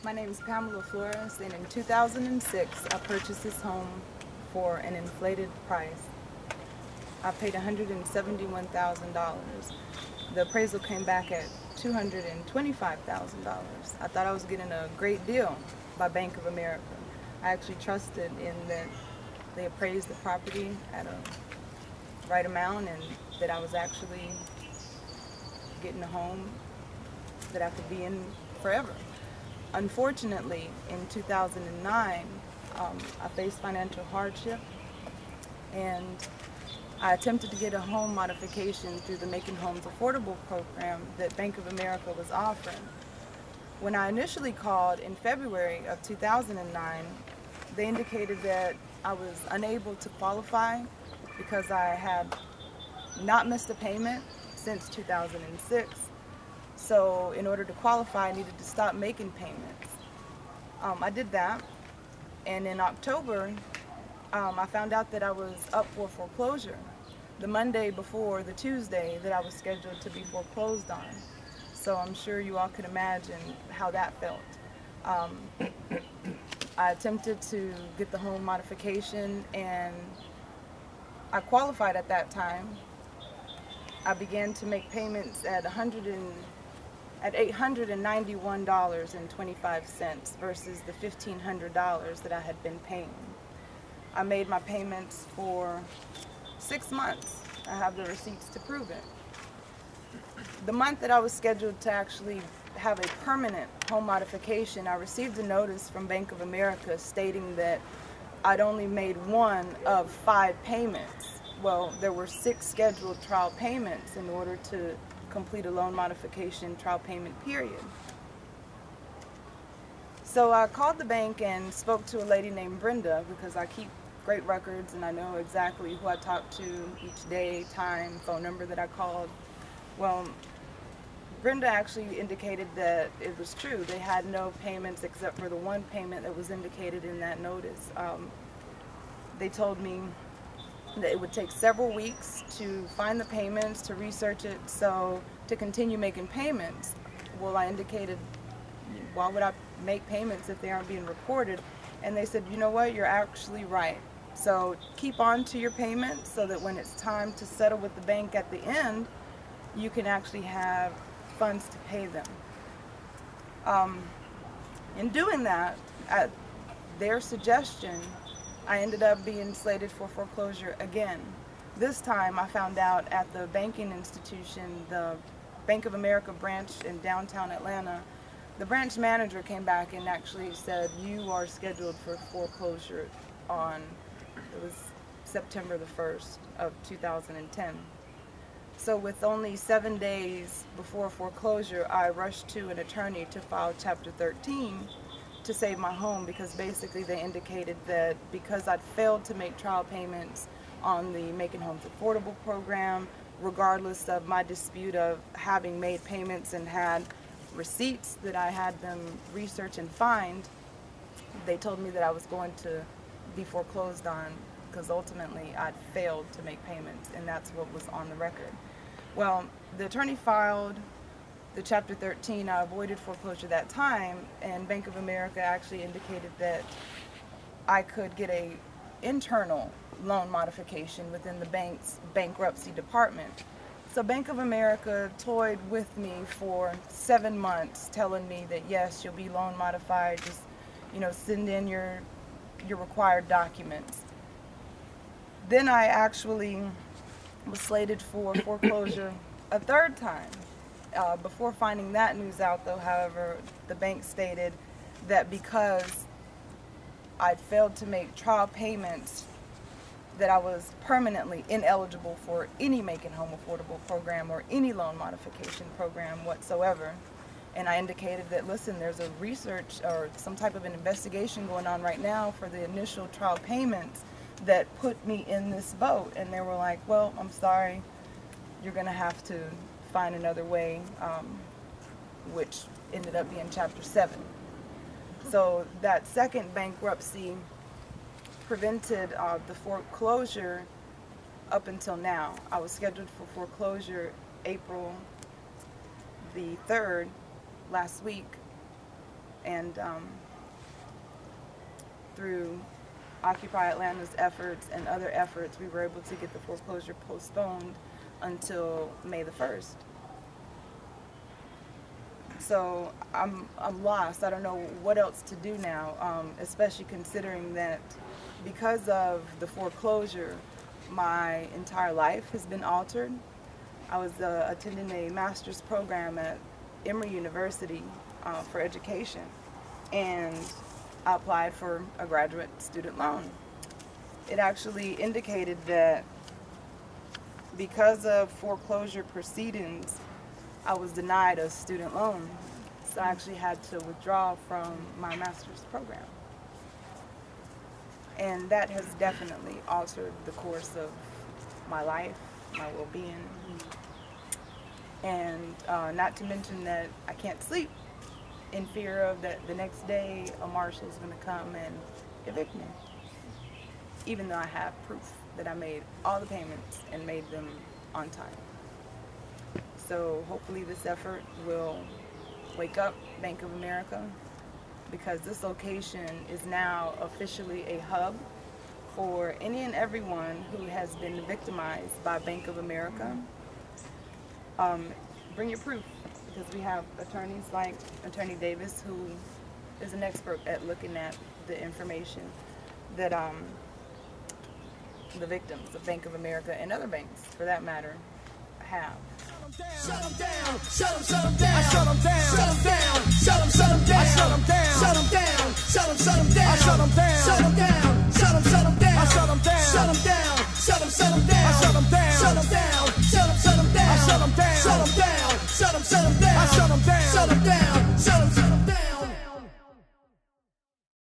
My name is Pamela Flores, and in 2006, I purchased this home for an inflated price. I paid $171,000. The appraisal came back at $225,000. I thought I was getting a great deal by Bank of America. I actually trusted in that they appraised the property at a right amount and that I was actually getting a home that I could be in forever. Unfortunately, in 2009, I faced financial hardship, and I attempted to get a home modification through the Making Homes Affordable program that Bank of America was offering. When I initially called in February of 2009, they indicated that I was unable to qualify because I had not missed a payment since 2006. So in order to qualify, I needed to stop making payments. I did that, and in October, I found out that I was up for foreclosure the Monday before the Tuesday that I was scheduled to be foreclosed on. So I'm sure you all could imagine how that felt. I attempted to get the home modification, and I qualified at that time. I began to make payments at $891.25 versus the $1,500 that I had been paying. I made my payments for 6 months. I have the receipts to prove it. The month that I was scheduled to actually have a permanent home modification, I received a notice from Bank of America stating that I'd only made one of 5 payments. Well, there were 6 scheduled trial payments in order to complete a loan modification trial payment period. So I called the bank and spoke to a lady named Brenda, because I keep great records and I know exactly who I talked to each day, time, phone number that I called. Well, Brenda actually indicated that it was true. They had no payments except for the one payment that was indicated in that notice. They told me that it would take several weeks to find the payments, to research it, so to continue making payments. Well, I indicated, why would I make payments if they aren't being recorded? And they said, you know what, you're actually right. So keep on to your payments so that when it's time to settle with the bank at the end, you can actually have funds to pay them. In doing that, at their suggestion, I ended up being slated for foreclosure again. This time I found out at the banking institution, the Bank of America branch in downtown Atlanta, the branch manager came back and actually said, you are scheduled for foreclosure on, it was September the 1st of 2010. So with only 7 days before foreclosure, I rushed to an attorney to file Chapter 13 to save my home, because basically they indicated that because I'd failed to make trial payments on the Making Homes Affordable program, regardless of my dispute of having made payments and had receipts that I had them research and find, they told me that I was going to be foreclosed on because ultimately I'd failed to make payments, and that's what was on the record. Well, the attorney filed the Chapter 13. I avoided foreclosure that time, and Bank of America actually indicated that I could get a internal loan modification within the bank's bankruptcy department. So Bank of America toyed with me for 7 months, telling me that yes, you'll be loan modified, just send in your required documents. Then I actually was slated for foreclosure a 3rd time. Before finding that news out, though, however, the bank stated that because I'd failed to make trial payments, that I was permanently ineligible for any Making Home Affordable program or any loan modification program whatsoever. And I indicated that, listen, there's a research or some type of an investigation going on right now for the initial trial payments that put me in this boat. And they were like, well, I'm sorry, you're going to have to find another way, which ended up being Chapter 7. So that second bankruptcy prevented the foreclosure up until now. I was scheduled for foreclosure April the 3rd, last week, and through Occupy Atlanta's efforts and other efforts, we were able to get the foreclosure postponed until May the 1st. So I'm lost. I don't know what else to do now, especially considering that because of the foreclosure, my entire life has been altered. I was attending a master's program at Emory University for education, and I applied for a graduate student loan. It actually indicated that because of foreclosure proceedings, I was denied a student loan, so I actually had to withdraw from my master's program. And that has definitely altered the course of my life, my well-being, and not to mention that I can't sleep in fear of that the next day a marshal is going to come and evict me, even though I have proof that I made all the payments and made them on time. So hopefully this effort will wake up Bank of America, because this location is now officially a hub for any and everyone who has been victimized by Bank of America. Bring your proof, because we have attorneys like Attorney Davis, who is an expert at looking at the information that the victims of Bank of America and other banks, for that matter, have. Shut them down, shut them down, I shut them down, shut them down, shut them down, I shut them down, shut them down, shut them down, I shut them down, shut them down, shut them down, I shut them down, shut them down, shut them down, I shut them down, shut them down, shut them down, I shut them down, shut them down, shut them down, I shut them down, shut them down, shut them down.